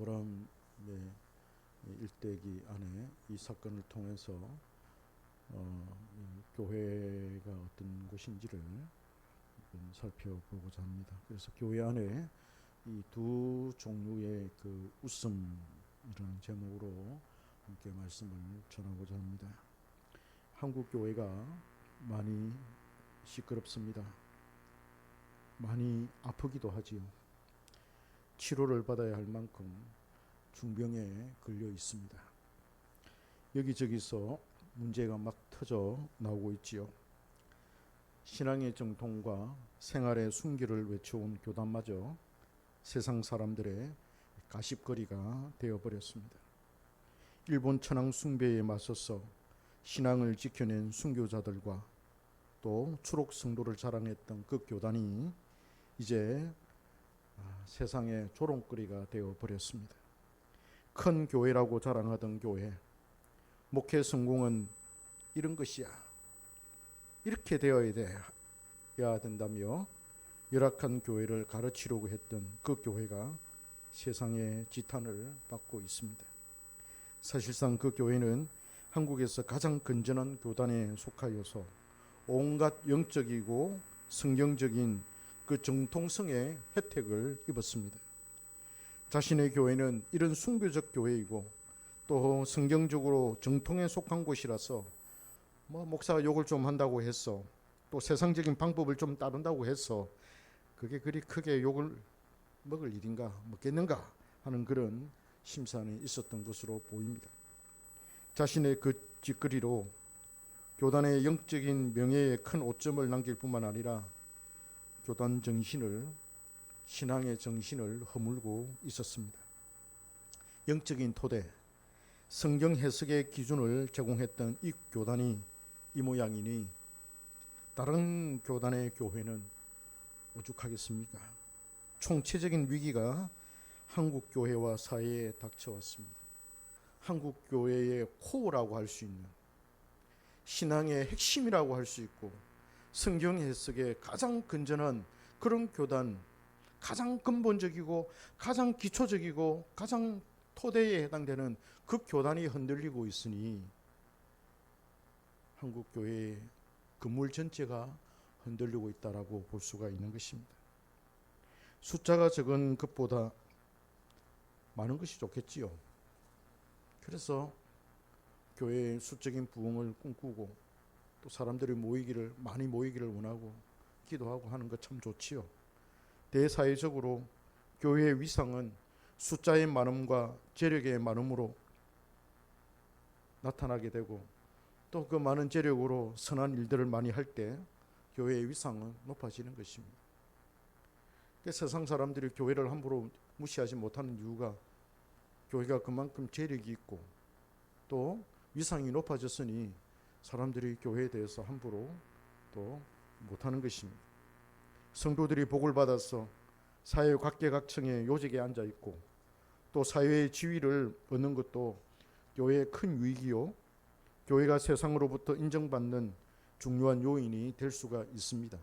사람의 일대기 안에 이 사건을 통해서 이 교회가 어떤 곳인지를 살펴보고자 합니다. 그래서 교회 안에 이 두 종류의 그 웃음이라는 제목으로 함께 말씀을 전하고자 합니다. 한국 교회가 많이 시끄럽습니다. 많이 아프기도 하지요. 치료를 받아야 할 만큼 중병에 걸려 있습니다. 여기저기서 문제가 막 터져 나오고 있지요. 신앙의 정통과 생활의 순결을 외쳐온 교단마저 세상 사람들의 가십거리가 되어버렸습니다. 일본 천황 숭배에 맞서서 신앙을 지켜낸 순교자들과 또 추록 성도를 자랑했던 그 교단이 이제 세상의 조롱거리가 되어버렸습니다. 큰 교회라고 자랑하던 교회, 목회 성공은 이런 것이야, 이렇게 되어야 된다며 열악한 교회를 가르치려고 했던 그 교회가 세상의 지탄을 받고 있습니다. 사실상 그 교회는 한국에서 가장 건전한 교단에 속하여서 온갖 영적이고 성경적인 그 정통성의 혜택을 입었습니다. 자신의 교회는 이런 순교적 교회이고 또 성경적으로 정통에 속한 곳이라서 목사가 욕을 좀 한다고 해서 또 세상적인 방법을 좀 따른다고 해서 그게 그리 크게 욕을 먹을 일인가 먹겠는가 하는 그런 심산이 있었던 것으로 보입니다. 자신의 그 짓거리로 교단의 영적인 명예에 큰 오점을 남길 뿐만 아니라 교단 정신을, 신앙의 정신을 허물고 있었습니다. 영적인 토대, 성경 해석의 기준을 제공했던 이 교단이 이 모양이니 다른 교단의 교회는 오죽하겠습니까? 총체적인 위기가 한국 교회와 사회에 닥쳐왔습니다. 한국 교회의 코어라고 할 수 있는, 신앙의 핵심이라고 할 수 있고 성경 해석의 가장 건전한 그런 교단, 가장 근본적이고 가장 기초적이고 가장 토대에 해당되는 그 교단이 흔들리고 있으니 한국 교회의 건물 전체가 흔들리고 있다라고 볼 수가 있는 것입니다. 숫자가 적은 것보다 많은 것이 좋겠지요. 그래서 교회의 수적인 부흥을 꿈꾸고 또 사람들이 많이 모이기를 원하고 기도하고 하는 것 참 좋지요. 대사회적으로 교회의 위상은 숫자의 많음과 재력의 많음으로 나타나게 되고 또 그 많은 재력으로 선한 일들을 많이 할 때 교회의 위상은 높아지는 것입니다. 세상 사람들이 교회를 함부로 무시하지 못하는 이유가 교회가 그만큼 재력이 있고 또 위상이 높아졌으니 사람들이 교회에 대해서 함부로 또 못하는 것입니다. 성도들이 복을 받아서 사회 각계각층의 요직에 앉아 있고 또 사회의 지위를 얻는 것도 교회의 큰 유익이요, 교회가 세상으로부터 인정받는 중요한 요인이 될 수가 있습니다.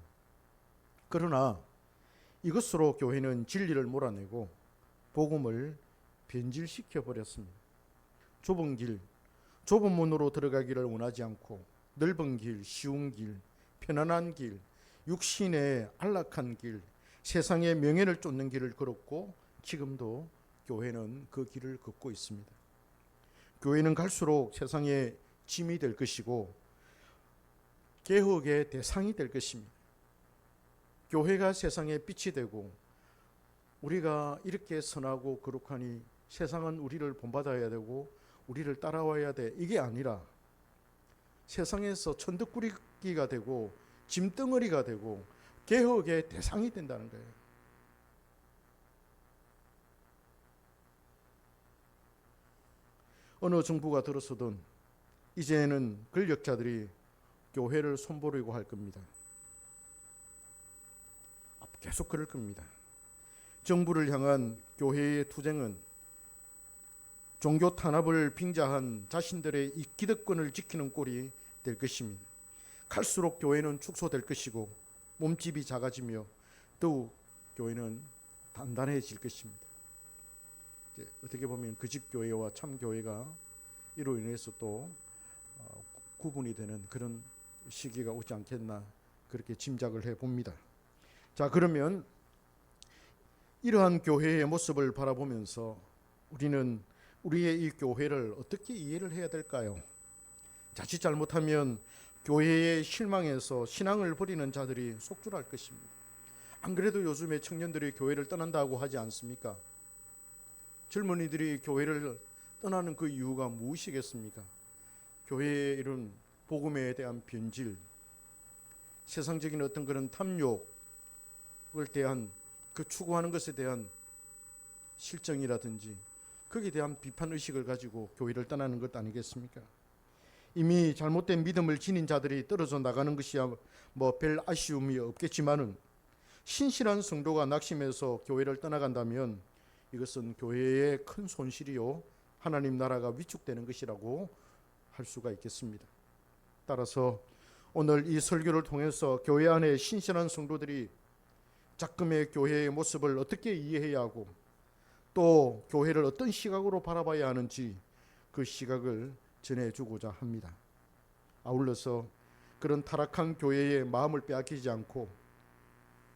그러나 이것으로 교회는 진리를 몰아내고 복음을 변질시켜 버렸습니다. 좁은 길, 좁은 문으로 들어가기를 원하지 않고 넓은 길, 쉬운 길, 편안한 길, 육신의 안락한 길, 세상의 명예를 쫓는 길을 걸었고 지금도 교회는 그 길을 걷고 있습니다. 교회는 갈수록 세상의 짐이 될 것이고 개혁의 대상이 될 것입니다. 교회가 세상의 빛이 되고 우리가 이렇게 선하고 거룩하니 세상은 우리를 본받아야 되고 우리를 따라와야 돼, 이게 아니라 세상에서 천덕꾸리기가 되고 짐덩어리가 되고 개혁의 대상이 된다는 거예요. 어느 정부가 들어서든 이제는 권력자들이 교회를 손보려고 할 겁니다. 계속 그럴 겁니다. 정부를 향한 교회의 투쟁은 종교 탄압을 빙자한 자신들의 이 기득권을 지키는 꼴이 될 것입니다. 갈수록 교회는 축소될 것이고 몸집이 작아지며 더욱 교회는 단단해질 것입니다. 어떻게 보면 그 집 교회와 참 교회가 이로 인해서 또 구분이 되는 그런 시기가 오지 않겠나 그렇게 짐작을 해봅니다. 자, 그러면 이러한 교회의 모습을 바라보면서 우리는 우리의 이 교회를 어떻게 이해를 해야 될까요? 자칫 잘못하면 교회에 실망해서 신앙을 버리는 자들이 속출할 것입니다. 안 그래도 요즘에 청년들이 교회를 떠난다고 하지 않습니까? 젊은이들이 교회를 떠나는 그 이유가 무엇이겠습니까? 교회의 이런 복음에 대한 변질, 세상적인 어떤 그런 탐욕을 대한 그 추구하는 것에 대한 실정이라든지 거기에 대한 비판 의식을 가지고 교회를 떠나는 것 아니겠습니까? 이미 잘못된 믿음을 지닌 자들이 떨어져 나가는 것이야 뭐 별 아쉬움이 없겠지만은 신실한 성도가 낙심해서 교회를 떠나간다면 이것은 교회의 큰 손실이요 하나님 나라가 위축되는 것이라고 할 수가 있겠습니다. 따라서 오늘 이 설교를 통해서 교회 안에 신실한 성도들이 작금의 교회의 모습을 어떻게 이해해야 하고 또 교회를 어떤 시각으로 바라봐야 하는지 그 시각을 전해주고자 합니다. 아울러서 그런 타락한 교회의 마음을 빼앗기지 않고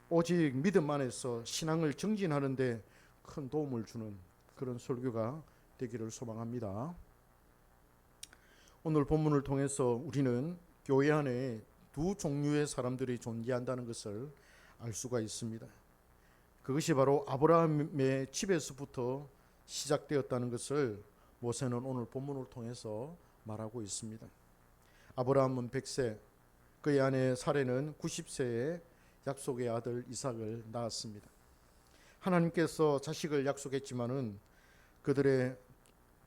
오직 믿음 안에서 신앙을 정진하는 데 큰 도움을 주는 그런 설교가 되기를 소망합니다. 오늘 본문을 통해서 우리는 교회 안에 두 종류의 사람들이 존재한다는 것을 알 수가 있습니다. 그것이 바로 아브라함의 집에서부터 시작되었다는 것을 모세는 오늘 본문을 통해서 말하고 있습니다. 아브라함은 100세, 그의 아내 사레는 90세에 약속의 아들 이삭을 낳았습니다. 하나님께서 자식을 약속했지만은 그들의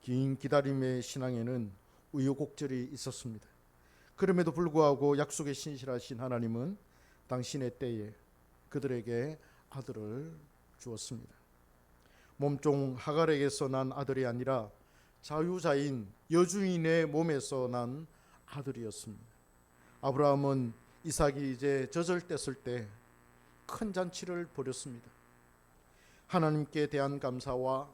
긴 기다림의 신앙에는 우여곡절이 있었습니다. 그럼에도 불구하고 약속에 신실하신 하나님은 당신의 때에 그들에게 아들을 주었습니다. 몸종 하갈에게서 난 아들이 아니라 자유자인 여주인의 몸에서 난 아들이었습니다. 아브라함은 이삭이 이제 젖을 때 큰 잔치를 벌였습니다. 하나님께 대한 감사와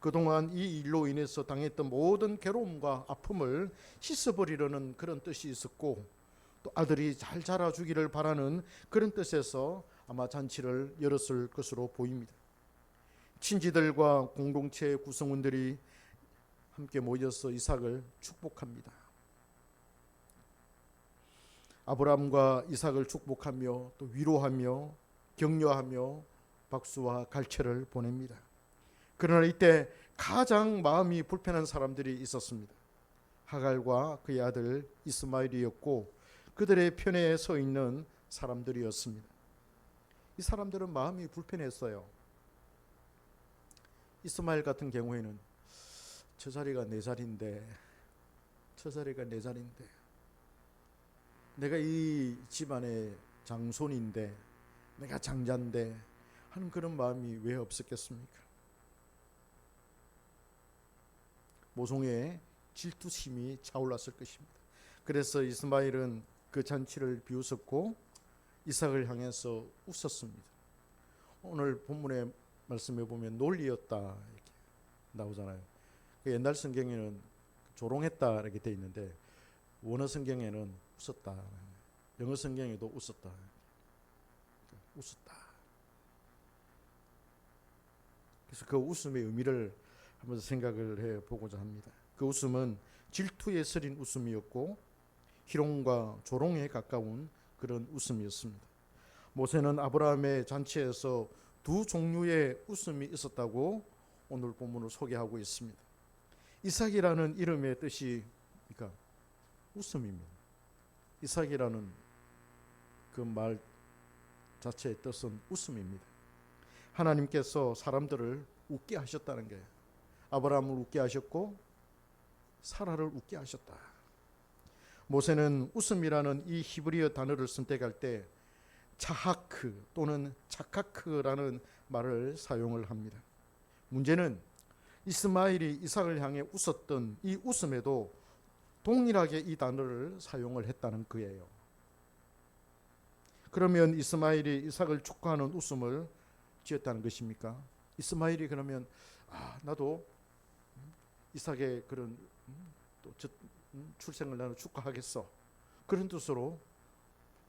그동안 이 일로 인해서 당했던 모든 괴로움과 아픔을 씻어버리려는 그런 뜻이 있었고 또 아들이 잘 자라주기를 바라는 그런 뜻에서 아마 잔치를 열었을 것으로 보입니다. 친지들과 공동체 구성원들이 함께 모여서 이삭을 축복합니다. 아브라함과 이삭을 축복하며 또 위로하며 격려하며 박수와 갈채를 보냅니다. 그러나 이때 가장 마음이 불편한 사람들이 있었습니다. 하갈과 그의 아들 이스마엘이었고 그들의 편에 서 있는 사람들이었습니다. 이 사람들은 마음이 불편했어요. 이스마엘 같은 경우에는 저 자리가 내 자리인데 내가 이 집안의 장손인데 내가 장자인데 하는 그런 마음이 왜 없었겠습니까? 모성의 질투심이 차올랐을 것입니다. 그래서 이스마엘은 그 잔치를 비웃었고 이삭을 향해서 웃었습니다. 오늘 본문의 말씀에 보면 논리였다 이렇게 나오잖아요. 그 옛날 성경에는 조롱했다 이렇게 돼 있는데 원어 성경에는 웃었다. 영어 성경에도 웃었다. 웃었다. 그래서 그 웃음의 의미를 한번 생각을 해보고자 합니다. 그 웃음은 질투에 서린 웃음이었고 희롱과 조롱에 가까운 그런 웃음이었습니다. 모세는 아브라함의 잔치에서 두 종류의 웃음이 있었다고 오늘 본문을 소개하고 있습니다. 이삭이라는 이름의 뜻이 그러니까 웃음입니다. 이삭이라는 그 말 자체의 뜻은 웃음입니다. 하나님께서 사람들을 웃게 하셨다는 거예요. 아브라함을 웃게 하셨고 사라를 웃게 하셨다. 모세는 웃음이라는 이 히브리어 단어를 선택할 때 차하크 또는 차카크라는 말을 사용을 합니다. 문제는 이스마엘이 이삭을 향해 웃었던 이 웃음에도 동일하게 이 단어를 사용을 했다는 거예요. 그러면 이스마엘이 이삭을 축하하는 웃음을 지었다는 것입니까? 이스마엘이 그러면 나도 이삭의 그런 출생을 나는 축하하겠어. 그런 뜻으로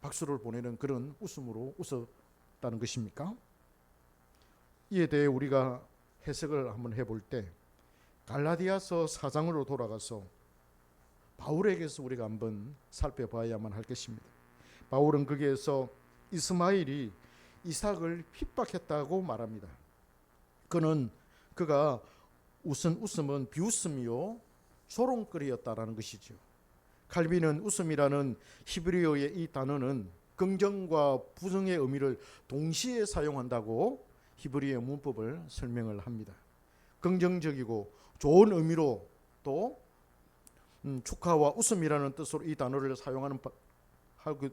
박수를 보내는 그런 웃음으로 웃었다는 것입니까? 이에 대해 우리가 해석을 한번 해볼 때 갈라디아서 4장으로 돌아가서 바울에게서 우리가 한번 살펴봐야만 할 것입니다. 바울은 거기에서 이스마엘이 이삭을 핍박했다고 말합니다. 그가 웃은 웃음은 비웃음이요 조롱거리였다라는 것이죠. 칼빈은 웃음이라는 히브리어의 이 단어는 긍정과 부정의 의미를 동시에 사용한다고 히브리어 문법을 설명을 합니다. 긍정적이고 좋은 의미로 또 축하와 웃음이라는 뜻으로 이 단어를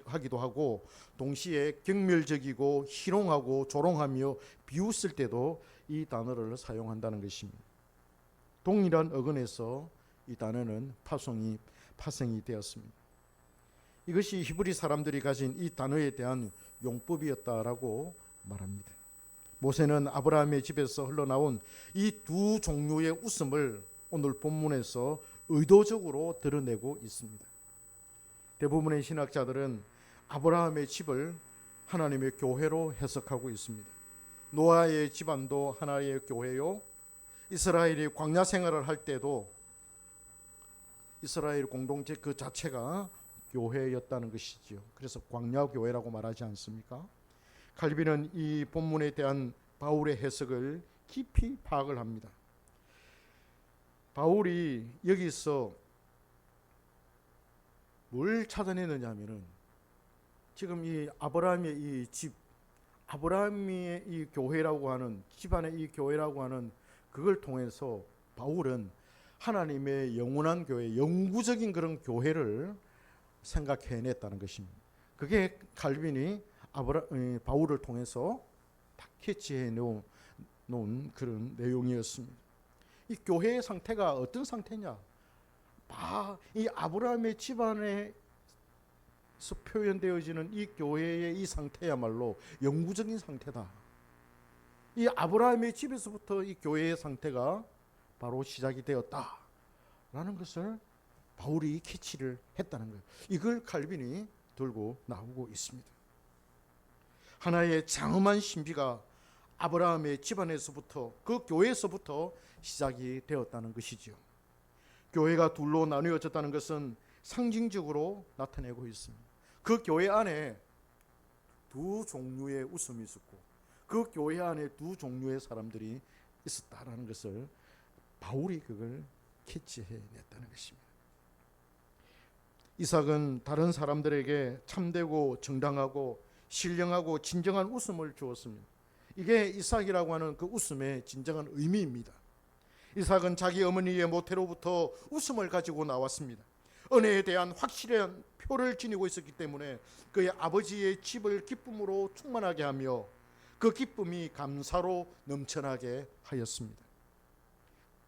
하기도 하고, 동시에 경멸적이고 희롱하고 조롱하며 비웃을 때도 이 단어를 사용한다는 것입니다. 동일한 어근에서 이 단어는 파생이 되었습니다. 이것이 히브리 사람들이 가진 이 단어에 대한 용법이었다라고 말합니다. 모세는 아브라함의 집에서 흘러나온 이 두 종류의 웃음을 오늘 본문에서 의도적으로 드러내고 있습니다. 대부분의 신학자들은 아브라함의 집을 하나님의 교회로 해석하고 있습니다. 노아의 집안도 하나의 교회요, 이스라엘이 광야 생활을 할 때도 이스라엘 공동체 그 자체가 교회였다는 것이지요. 그래서 광야 교회라고 말하지 않습니까? 칼빈은 이 본문에 대한 바울의 해석을 깊이 파악을 합니다. 바울이 여기서 뭘 찾아내느냐 하면은, 지금 이 아브라함의 이 집, 아브라함의 이 교회라고 하는, 집안의 이 교회라고 하는 그걸 통해서 바울은 하나님의 영원한 교회, 영구적인 그런 교회를 생각해냈다는 것입니다. 그게 칼빈이 바울을 통해서 다 캐치해 놓은 그런 내용이었습니다. 이 교회의 상태가 어떤 상태냐? 이 아브라함의 집안에서 표현되어지는 이 교회의 이 상태야말로 영구적인 상태다. 이 아브라함의 집에서부터 이 교회의 상태가 바로 시작이 되었다라는 것을 바울이 캐치를 했다는 거예요. 이걸 칼빈이 들고 나오고 있습니다. 하나의 장엄한 신비가 아브라함의 집안에서부터, 그 교회에서부터 시작이 되었다는 것이죠. 교회가 둘로 나누어졌다는 것은 상징적으로 나타내고 있습니다. 그 교회 안에 두 종류의 웃음이 있었고, 그 교회 안에 두 종류의 사람들이 있었다라는 것을 바울이 그걸 캐치해냈다는 것입니다. 이삭은 다른 사람들에게 참되고 정당하고 신령하고 진정한 웃음을 주었습니다. 이게 이삭이라고 하는 그 웃음의 진정한 의미입니다. 이삭은 자기 어머니의 모태로부터 웃음을 가지고 나왔습니다. 은혜에 대한 확실한 표를 지니고 있었기 때문에 그의 아버지의 집을 기쁨으로 충만하게 하며 그 기쁨이 감사로 넘쳐나게 하였습니다.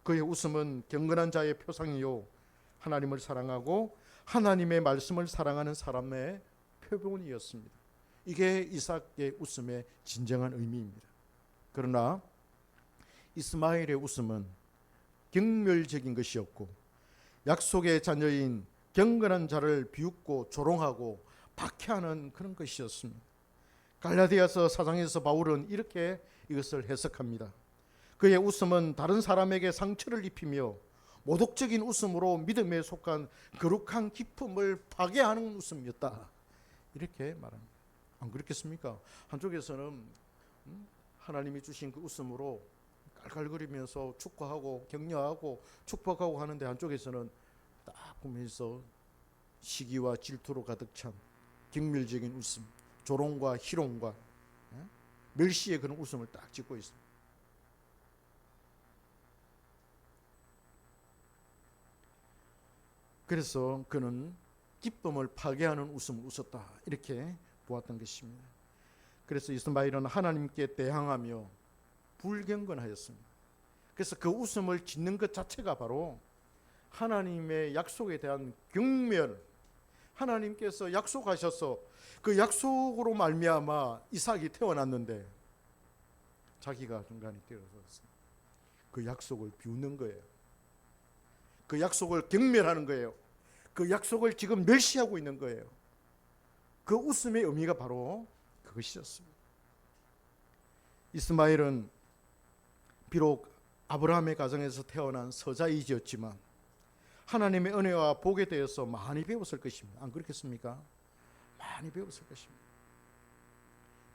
그의 웃음은 경건한 자의 표상이요, 하나님을 사랑하고 하나님의 말씀을 사랑하는 사람의 표본이었습니다. 이게 이삭의 웃음의 진정한 의미입니다. 그러나 이스마엘의 웃음은 경멸적인 것이었고, 약속의 자녀인 경건한 자를 비웃고 조롱하고 박해하는 그런 것이었습니다. 갈라디아서 4장에서 바울은 이렇게 이것을 해석합니다. 그의 웃음은 다른 사람에게 상처를 입히며 모독적인 웃음으로 믿음에 속한 거룩한 기쁨을 파괴하는 웃음이었다, 이렇게 말합니다. 안 그렇겠습니까? 한쪽에서는 하나님이 주신 그 웃음으로 깔깔거리면서 축하하고 격려하고 축복하고 하는데, 한쪽에서는 딱 보면서 시기와 질투로 가득 찬 경멸적인 웃음, 조롱과 희롱과 멸시의 그런 웃음을 딱 짓고 있습니다. 그래서 그는 기쁨을 파괴하는 웃음을 웃었다, 이렇게 보았던 것입니다. 그래서 이스마엘은 하나님께 대항하며 불경건하였습니다. 그래서 그 웃음을 짓는 것 자체가 바로 하나님의 약속에 대한 경멸, 하나님께서 약속하셔서 그 약속으로 말미암아 이삭이 태어났는데 자기가 중간에 뛰어들었습니다. 그 약속을 비웃는 거예요. 그 약속을 경멸하는 거예요. 그 약속을 지금 멸시하고 있는 거예요. 그 웃음의 의미가 바로 그것이었습니다. 이스마엘은 비록 아브라함의 가정에서 태어난 서자이지였지만 하나님의 은혜와 복에 대해서 많이 배웠을 것입니다. 안 그렇겠습니까? 많이 배웠을 것입니다.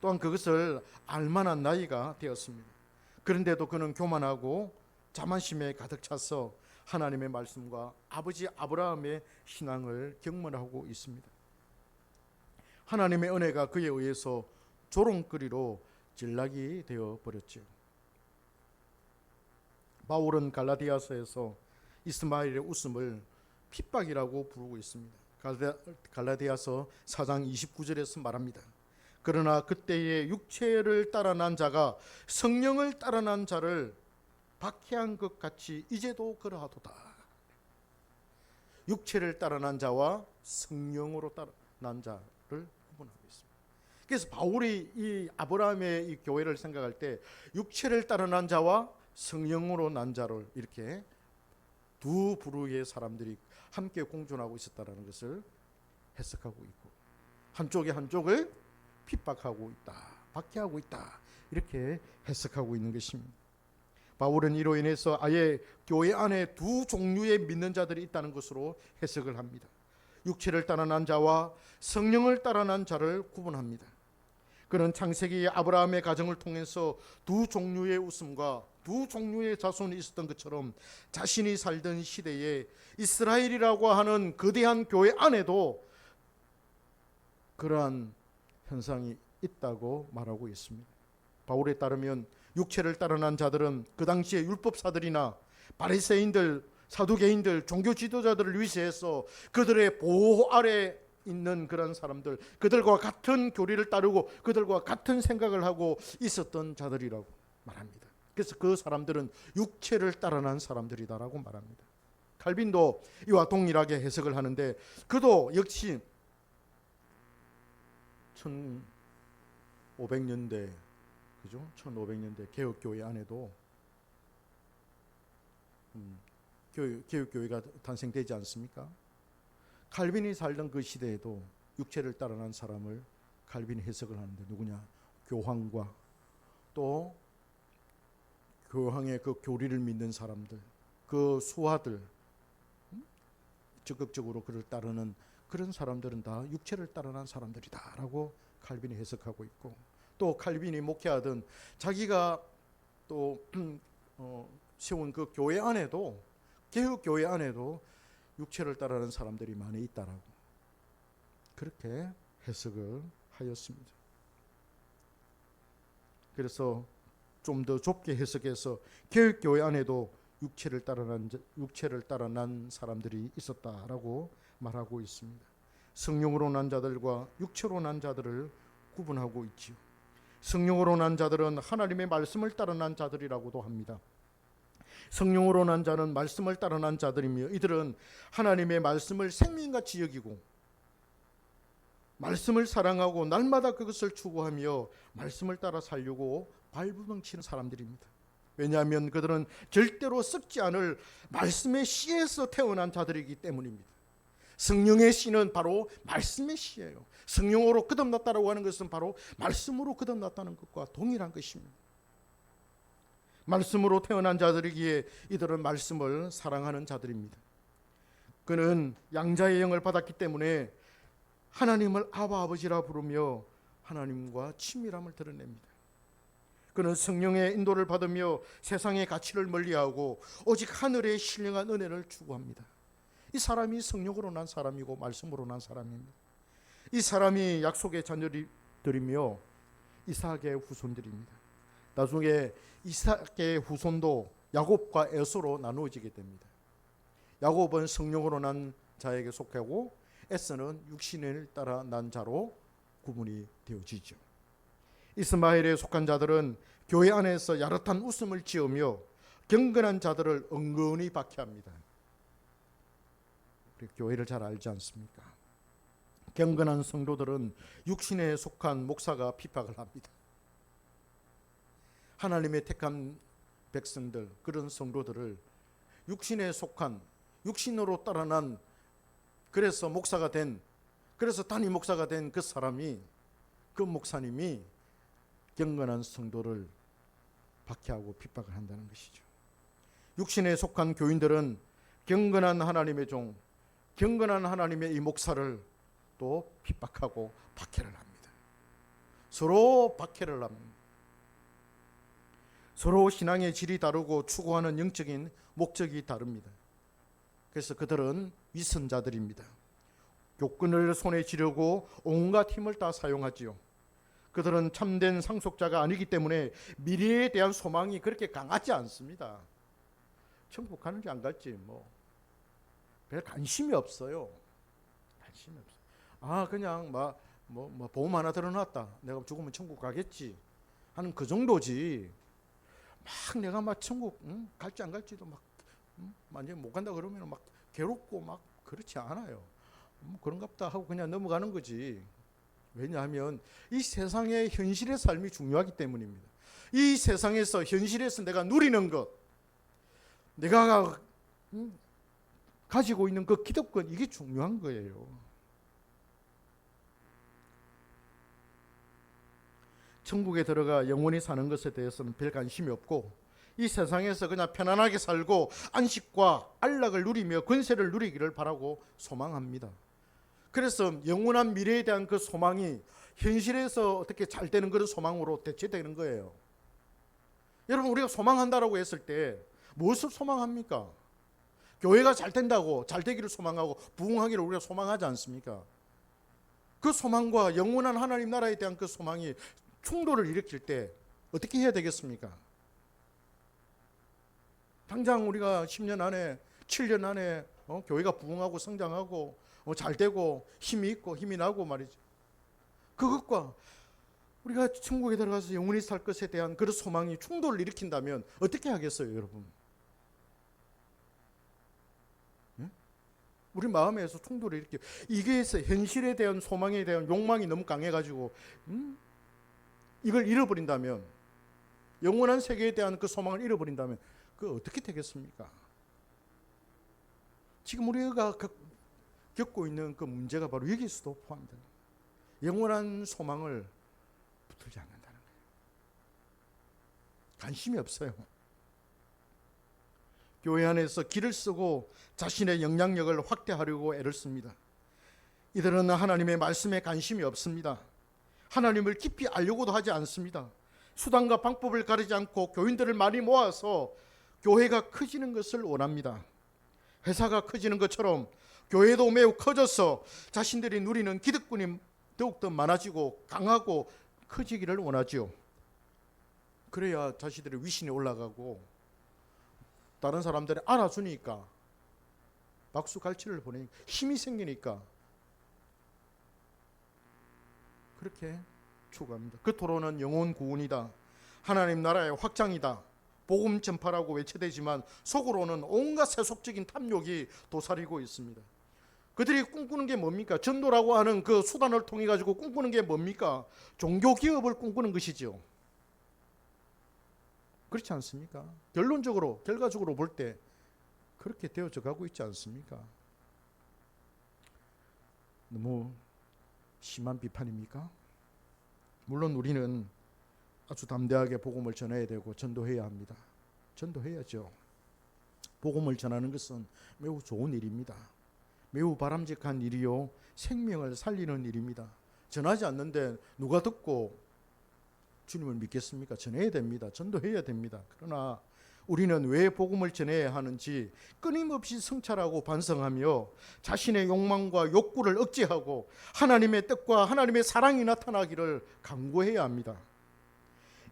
또한 그것을 알만한 나이가 되었습니다. 그런데도 그는 교만하고 자만심에 가득 차서 하나님의 말씀과 아버지 아브라함의 신앙을 경멸하고 있습니다. 하나님의 은혜가 그에 의해서 조롱거리로 전락이 되어 버렸죠. 바울은 갈라디아서에서 이스마엘의 웃음을 핍박이라고 부르고 있습니다. 갈라디아서 4장 29절에서 말합니다. 그러나 그때의 육체를 따라 난 자가 성령을 따라 난 자를 박해한 것 같이 이제도 그러하도다. 육체를 따라 난 자와 성령으로 따라 난 자를 구분하고 있습니다. 그래서 바울이 이 아브라함의 이 교회를 생각할 때 육체를 따라 난 자와 성령으로 난 자를 이렇게 두 부류의 사람들이 함께 공존하고 있었다는 것을 해석하고 있고, 한쪽이 한쪽을 핍박하고 있다, 박해하고 있다, 이렇게 해석하고 있는 것입니다. 바울은 이로 인해서 아예 교회 안에 두 종류의 믿는 자들이 있다는 것으로 해석을 합니다. 육체를 따라 난 자와 성령을 따라 난 자를 구분합니다. 그는 창세기 아브라함의 가정을 통해서 두 종류의 웃음과 두 종류의 자손이 있었던 것처럼 자신이 살던 시대에 이스라엘이라고 하는 거대한 교회 안에도 그러한 현상이 있다고 말하고 있습니다. 바울에 따르면 육체를 따라 난 자들은 그 당시에 율법사들이나 바리새인들, 사두개인들, 종교 지도자들을 위시해서 그들의 보호 아래 있는 그런 사람들, 그들과 같은 교리를 따르고 그들과 같은 생각을 하고 있었던 자들이라고 말합니다. 그래서 그 사람들은 육체를 따라 난 사람들이다라고 말합니다. 칼빈도 이와 동일하게 해석을 하는데, 그도 역시 1500년대, 그죠? 1500년대 개혁교회 안에도 개혁교회가 탄생되지 않습니까? 칼빈이 살던 그 시대에도 육체를 따라 난 사람을 칼빈이 해석을 하는데, 누구냐? 교황과 또 교황의 그 교리를 믿는 사람들, 그 수하들, 적극적으로 그를 따르는 그런 사람들은 다 육체를 따라 난 사람들이다라고 칼빈이 해석하고 있고, 또 칼빈이 목회하던 자기가 또 세운 그 교회 안에도, 개혁 교회 안에도 육체를 따르는 사람들이 많이 있다라고 그렇게 해석을 하였습니다. 그래서 좀 더 좁게 해석해서 개혁 교회 안에도 육체를 따라 난 사람들이 있었다라고 말하고 있습니다. 성령으로 난 자들과 육체로 난 자들을 구분하고 있지요. 성령으로 난 자들은 하나님의 말씀을 따라 난 자들이라고도 합니다. 성령으로 난 자는 말씀을 따라 난 자들이며, 이들은 하나님의 말씀을 생명같이 여기고 말씀을 사랑하고 날마다 그것을 추구하며 말씀을 따라 살려고 발부둥치는 사람들입니다. 왜냐하면 그들은 절대로 썩지 않을 말씀의 씨에서 태어난 자들이기 때문입니다. 성령의 씨는 바로 말씀의 씨예요. 성령으로 거듭났다라고 하는 것은 바로 말씀으로 거듭났다는 것과 동일한 것입니다. 말씀으로 태어난 자들이기에 이들은 말씀을 사랑하는 자들입니다. 그는 양자의 영을 받았기 때문에 하나님을 아바 아버지라 부르며 하나님과 친밀함을 드러냅니다. 그는 성령의 인도를 받으며 세상의 가치를 멀리하고 오직 하늘의 신령한 은혜를 추구합니다. 이 사람이 성령으로 난 사람이고 말씀으로 난 사람입니다. 이 사람이 약속의 자녀들이며 이삭의 후손들입니다. 나중에 이삭의 후손도 야곱과 에서로 나누어지게 됩니다. 야곱은 성령으로 난 자에게 속하고 에서는 육신을 따라 난 자로 구분이 되어지죠. 이스마엘에 속한 자들은 교회 안에서 야릇한 웃음을 지으며 경건한 자들을 은근히 박해합니다. 우리 교회를 잘 알지 않습니까? 경건한 성도들은 육신에 속한 목사가 핍박을 합니다. 하나님의 택한 백성들, 그런 성도들을 육신에 속한, 육신으로 따라난, 그래서 목사가 된, 그래서 단임 목사가 된 그 사람이, 그 목사님이 경건한 성도를 박해하고 핍박을 한다는 것이죠. 육신에 속한 교인들은 경건한 하나님의 종, 경건한 하나님의 이 목사를 또 핍박하고 박해를 합니다. 서로 박해를 합니다. 서로 신앙의 질이 다르고 추구하는 영적인 목적이 다릅니다. 그래서 그들은 위선자들입니다. 교권을 손에 쥐려고 온갖 힘을 다 사용하지요. 그들은 참된 상속자가 아니기 때문에 미래에 대한 소망이 그렇게 강하지 않습니다. 천국 가는지 안 갈지 별 관심이 없어요. 관심이 없어요. 그냥 보험 하나 들어놨다, 내가 죽으면 천국 가겠지 하는 그 정도지, 내가 천국 갈지 안 갈지도 만약에 못 간다 그러면 괴롭고 그렇지 않아요. 그런갑다 하고 그냥 넘어가는 거지. 왜냐하면 이 세상의 현실의 삶이 중요하기 때문입니다. 이 세상에서 현실에서 내가 누리는 것, 내가 가지고 있는 그 기득권, 이게 중요한 거예요. 천국에 들어가 영원히 사는 것에 대해서는 별 관심이 없고, 이 세상에서 그냥 편안하게 살고 안식과 안락을 누리며 권세를 누리기를 바라고 소망합니다. 그래서 영원한 미래에 대한 그 소망이 현실에서 어떻게 잘 되는 그런 소망으로 대체되는 거예요. 여러분, 우리가 소망한다라고 했을 때 무엇을 소망합니까? 교회가 잘 된다고, 잘 되기를 소망하고 부흥하기를 우리가 소망하지 않습니까? 그 소망과 영원한 하나님 나라에 대한 그 소망이 충돌을 일으킬 때 어떻게 해야 되겠습니까? 당장 우리가 10년 안에, 7년 안에 교회가 부흥하고 성장하고 잘 되고 힘이 있고 힘이 나고 말이죠. 그것과 우리가 천국에 들어가서 영원히 살 것에 대한 그런 소망이 충돌을 일으킨다면 어떻게 하겠어요, 여러분? 우리 마음에서 충돌을 일으켜, 이게 현실에 대한 소망에 대한 욕망이 너무 강해가지고 이걸 잃어버린다면, 영원한 세계에 대한 그 소망을 잃어버린다면 그 어떻게 되겠습니까? 지금 우리가 겪고 있는 그 문제가 바로 여기서도 포함됩니다. 영원한 소망을 붙들지 않는다는 거예요. 관심이 없어요. 교회 안에서 길을 쓰고 자신의 영향력을 확대하려고 애를 씁니다. 이들은 하나님의 말씀에 관심이 없습니다. 하나님을 깊이 알려고도 하지 않습니다. 수단과 방법을 가리지 않고 교인들을 많이 모아서 교회가 커지는 것을 원합니다. 회사가 커지는 것처럼 교회도 매우 커져서 자신들이 누리는 기득권이 더욱더 많아지고 강하고 커지기를 원하죠. 그래야 자신들의 위신이 올라가고 다른 사람들이 알아주니까, 박수 갈채를 보내니까 힘이 생기니까 그렇게 추구합니다. 그 토론은 영혼 구원이다, 하나님 나라의 확장이다, 복음 전파라고 외쳐대지만 속으로는 온갖 세속적인 탐욕이 도사리고 있습니다. 그들이 꿈꾸는 게 뭡니까? 전도라고 하는 그 수단을 통해 가지고 꿈꾸는 게 뭡니까? 종교 기업을 꿈꾸는 것이죠. 그렇지 않습니까? 결과적으로 볼 때 그렇게 되어져 가고 있지 않습니까? 너무 심한 비판입니까? 물론 우리는 아주 담대하게 복음을 전해야 되고 전도해야 합니다. 전도해야죠. 복음을 전하는 것은 매우 좋은 일입니다. 매우 바람직한 일이요, 생명을 살리는 일입니다. 전하지 않는데 누가 듣고 주님을 믿겠습니까? 전해야 됩니다. 전도해야 됩니다. 그러나 우리는 왜 복음을 전해야 하는지 끊임없이 성찰하고 반성하며 자신의 욕망과 욕구를 억제하고 하나님의 뜻과 하나님의 사랑이 나타나기를 강구해야 합니다.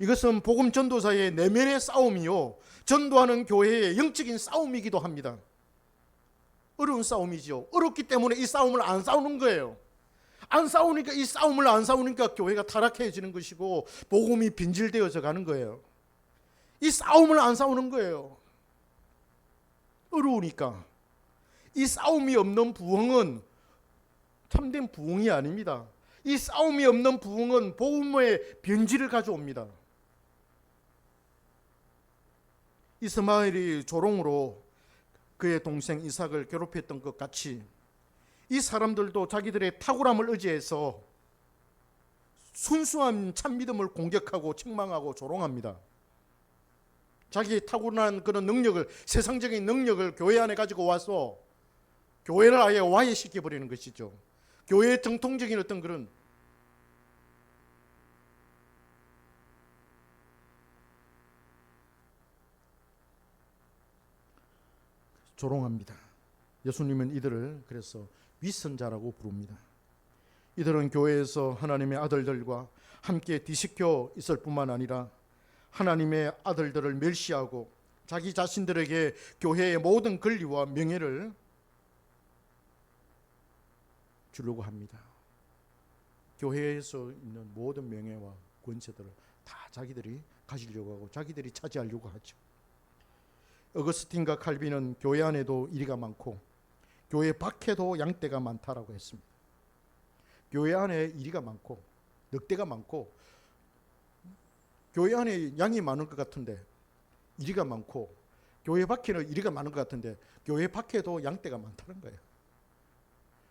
이것은 복음 전도사의 내면의 싸움이요, 전도하는 교회의 영적인 싸움이기도 합니다. 어려운 싸움이죠. 어렵기 때문에 이 싸움을 안 싸우는 거예요. 이 싸움을 안 싸우니까 교회가 타락해지는 것이고 복음이 빈질되어져 가는 거예요. 이 싸움을 안 싸우는 거예요. 어려우니까. 이 싸움이 없는 부흥은 참된 부흥이 아닙니다. 이 싸움이 없는 부흥은 복음의 변질을 가져옵니다. 이스마엘이 조롱으로 그의 동생 이삭을 괴롭혔던 것 같이 이 사람들도 자기들의 탁월함을 의지해서 순수한 참믿음을 공격하고 책망하고 조롱합니다. 자기의 타고난 그런 능력을, 세상적인 능력을 교회 안에 가지고 와서 교회를 아예 와해시켜버리는 것이죠. 교회의 정통적인 어떤 그런 조롱합니다. 예수님은 이들을 그래서 위선자라고 부릅니다. 이들은 교회에서 하나님의 아들들과 함께 뒤섞여 있을 뿐만 아니라 하나님의 아들들을 멸시하고 자기 자신들에게 교회의 모든 권리와 명예를 주려고 합니다. 교회에서 있는 모든 명예와 권세들을 다 자기들이 가지려고 하고 자기들이 차지하려고 하죠. 어거스틴과 칼빈은 교회 안에도 이리가 많고 교회 밖에도 양떼가 많다라고 했습니다. 교회 안에 이리가 많고 늑대가 많고 교회 안에 양이 많은 것 같은데 이리가 많고 교회 밖에는 이리가 많은 것 같은데 교회 밖에도 양떼가 많다는 거예요.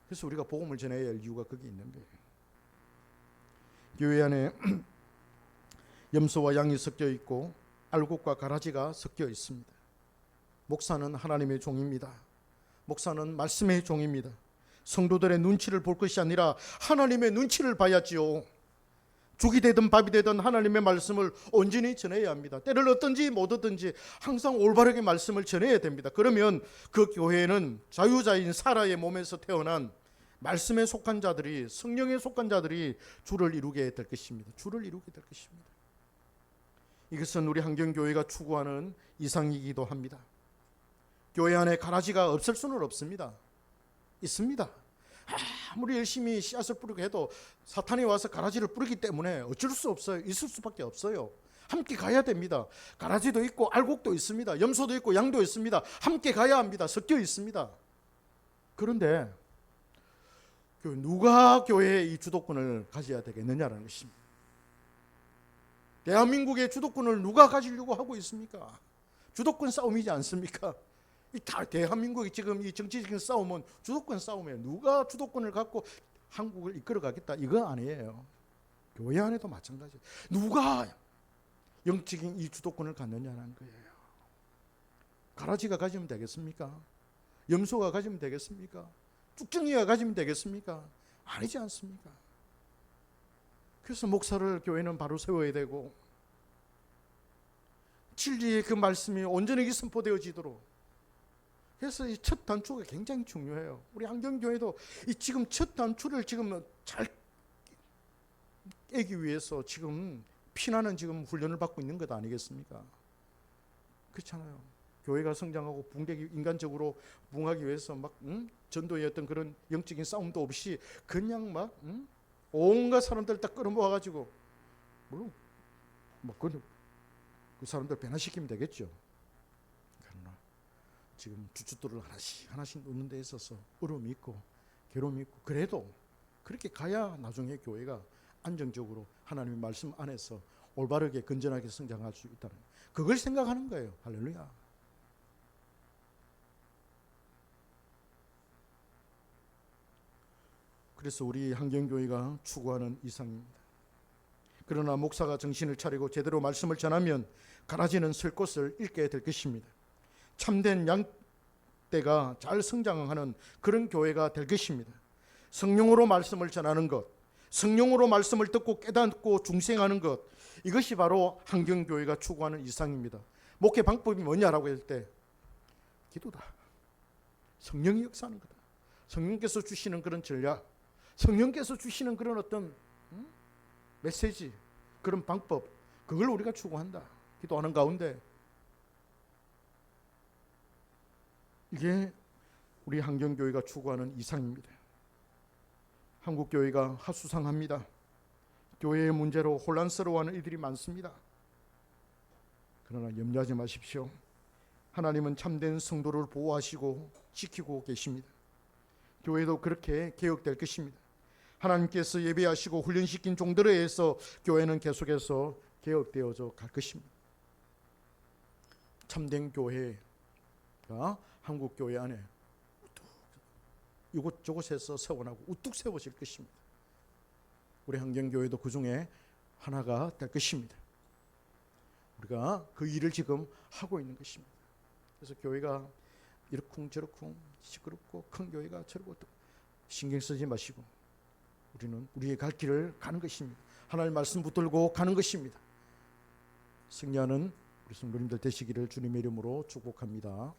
그래서 우리가 복음을 전해야 할 이유가 거기 있는 거예요. 교회 안에 염소와 양이 섞여 있고 알곡과 가라지가 섞여 있습니다. 목사는 하나님의 종입니다. 목사는 말씀의 종입니다. 성도들의 눈치를 볼 것이 아니라 하나님의 눈치를 봐야지요. 죽이 되든 밥이 되든 하나님의 말씀을 온전히 전해야 합니다. 때를 얻든지 못 얻든지 항상 올바르게 말씀을 전해야 됩니다. 그러면 그 교회는 자유자인 사라의 몸에서 태어난 말씀에 속한 자들이, 성령에 속한 자들이 주를 이루게 될 것입니다. 주를 이루게 될 것입니다. 이것은 우리 한경교회가 추구하는 이상이기도 합니다. 교회 안에 가라지가 없을 수는 없습니다. 있습니다. 아무리 열심히 씨앗을 뿌리고 해도 사탄이 와서 가라지를 뿌리기 때문에 어쩔 수 없어요. 있을 수밖에 없어요. 함께 가야 됩니다. 가라지도 있고 알곡도 있습니다. 염소도 있고 양도 있습니다. 함께 가야 합니다. 섞여 있습니다. 그런데 누가 교회의 이 주도권을 가져야 되겠느냐라는 것입니다. 대한민국의 주도권을 누가 가지려고 하고 있습니까? 주도권 싸움이지 않습니까? 다 대한민국이 지금 이 정치적인 싸움은 주도권 싸움이에요. 누가 주도권을 갖고 한국을 이끌어가겠다 이거 아니에요. 교회 안에도 마찬가지예요. 누가 영적인 이 주도권을 갖느냐는 거예요. 가라지가 가지면 되겠습니까? 염소가 가지면 되겠습니까? 쭉정이가 가지면 되겠습니까? 아니지 않습니까? 그래서 목사를 교회는 바로 세워야 되고 진리의 그 말씀이 온전하게 선포되어지도록. 그래서 이 첫 단추가 굉장히 중요해요. 우리 한경교회도 이 지금 첫 단추를 지금 잘 깨기 위해서 지금 피나는 지금 훈련을 받고 있는 것 아니겠습니까? 그렇잖아요. 교회가 성장하고 붕대기 인간적으로 붕하기 위해서 막 전도의 어떤 그런 영적인 싸움도 없이 그냥 막 온갖 사람들 딱 끌어모아 가지고 물론 그 사람들 변화시키면 되겠죠. 그러나 지금 주춧돌을 하나씩 놓는 데 있어서 어려움이 있고 괴로움이 있고 그래도 그렇게 가야 나중에 교회가 안정적으로 하나님의 말씀 안에서 올바르게 건전하게 성장할 수 있다는 그걸 생각하는 거예요. 할렐루야. 그래서 우리 한경교회가 추구하는 이상입니다. 그러나 목사가 정신을 차리고 제대로 말씀을 전하면 가라지는 설 곳을 잃게 될 것입니다. 참된 양떼가 잘 성장하는 그런 교회가 될 것입니다. 성령으로 말씀을 전하는 것, 성령으로 말씀을 듣고 깨닫고 중생하는 것, 이것이 바로 한경교회가 추구하는 이상입니다. 목회 방법이 뭐냐라고 할 때 기도다. 성령이 역사하는 거다. 성령께서 주시는 그런 전략, 성령께서 주시는 그런 어떤 메시지, 그런 방법, 그걸 우리가 추구한다. 기도하는 가운데 이게 우리 한경교회가 추구하는 이상입니다. 한국교회가 하수상합니다. 교회의 문제로 혼란스러워하는 이들이 많습니다. 그러나 염려하지 마십시오. 하나님은 참된 성도를 보호하시고 지키고 계십니다. 교회도 그렇게 개혁될 것입니다. 하나님께서 예배하시고 훈련시킨 종들에 의해서 교회는 계속해서 개혁되어져 갈 것입니다. 참된 교회가 한국 교회 안에 이곳저곳에서 세워나고 우뚝 세워질 것입니다. 우리 한경교회도 그 중에 하나가 될 것입니다. 우리가 그 일을 지금 하고 있는 것입니다. 그래서 교회가 이러쿵저러쿵 시끄럽고 큰 교회가 저러고 신경 쓰지 마시고 우리는 우리의 갈 길을 가는 것입니다. 하나님의 말씀 붙들고 가는 것입니다. 승리하는 우리 성도님들 되시기를 주님의 이름으로 축복합니다.